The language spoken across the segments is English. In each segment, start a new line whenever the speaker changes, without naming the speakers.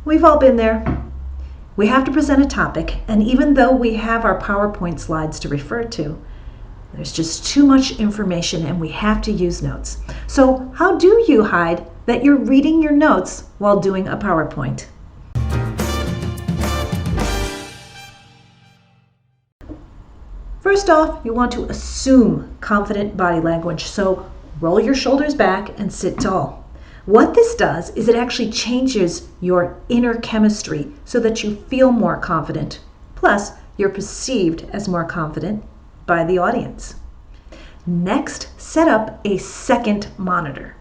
We've all been there. We have to present a topic, and even though we have our PowerPoint slides to refer to, there's just too much information and we have to use notes. So how do you hide that you're reading your notes while doing a PowerPoint? First off, you want to assume confident body language, so roll your shoulders back and sit tall. What this does is it actually changes your inner chemistry so that you feel more confident. Plus, you're perceived as more confident by the audience. Next, set up a second monitor.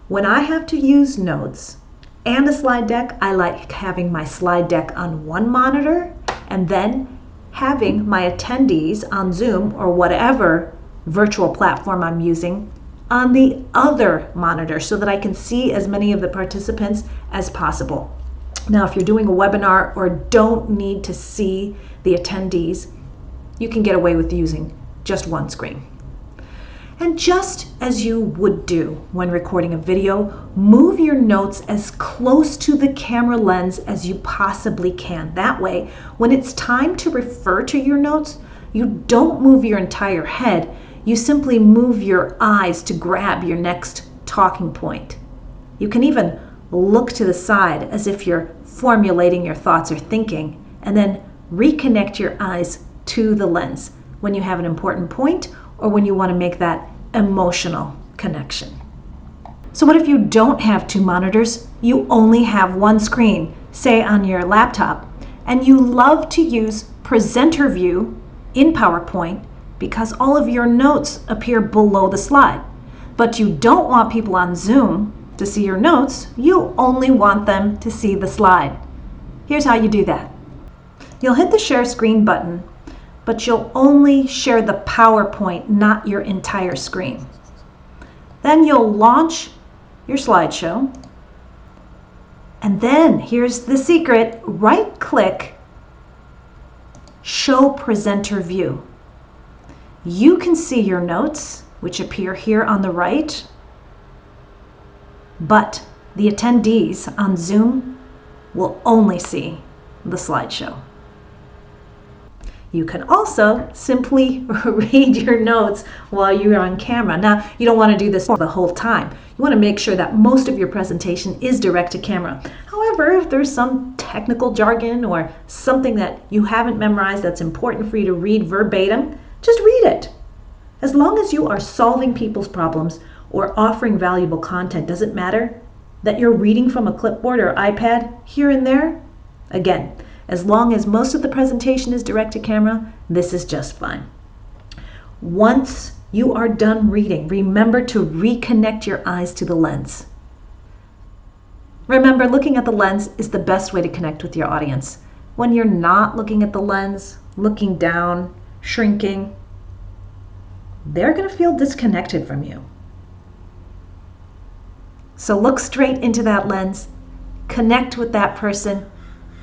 When I have to use notes and a slide deck, I like having my slide deck on one monitor and then having my attendees on Zoom or whatever virtual platform I'm using on the other monitor so that I can see as many of the participants as possible. Now, if you're doing a webinar or don't need to see the attendees, you can get away with using just one screen. And just as you would do when recording a video, move your notes as close to the camera lens as you possibly can. That way, when it's time to refer to your notes, you don't move your entire head. You simply move your eyes to grab your next talking point. You can even look to the side as if you're formulating your thoughts or thinking, and then reconnect your eyes to the lens when you have an important point or when you want to make that emotional connection. So what if you don't have two monitors? You only have one screen, say on your laptop, and you love to use presenter view in PowerPoint because all of your notes appear below the slide. But you don't want people on Zoom to see your notes, you only want them to see the slide. Here's how you do that. You'll hit the share screen button, but you'll only share the PowerPoint, not your entire screen. Then you'll launch your slideshow, and then here's the secret, right-click, Show Presenter View. You can see your notes, which appear here on the right, but the attendees on Zoom will only see the slideshow. You can also simply read your notes while you're on camera. Now, you don't want to do this the whole time. You want to make sure that most of your presentation is direct to camera. However, if there's some technical jargon or something that you haven't memorized that's important for you to read verbatim, just read it. As long as you are solving people's problems or offering valuable content, does it matter that you're reading from a clipboard or iPad here and there? Again, as long as most of the presentation is direct to camera, this is just fine. Once you are done reading, remember to reconnect your eyes to the lens. Remember, looking at the lens is the best way to connect with your audience. When you're not looking at the lens, looking down, shrinking, they're going to feel disconnected from you. So look straight into that lens, connect with that person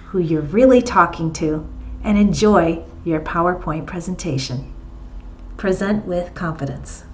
who you're really talking to, and enjoy your PowerPoint presentation. Present with confidence.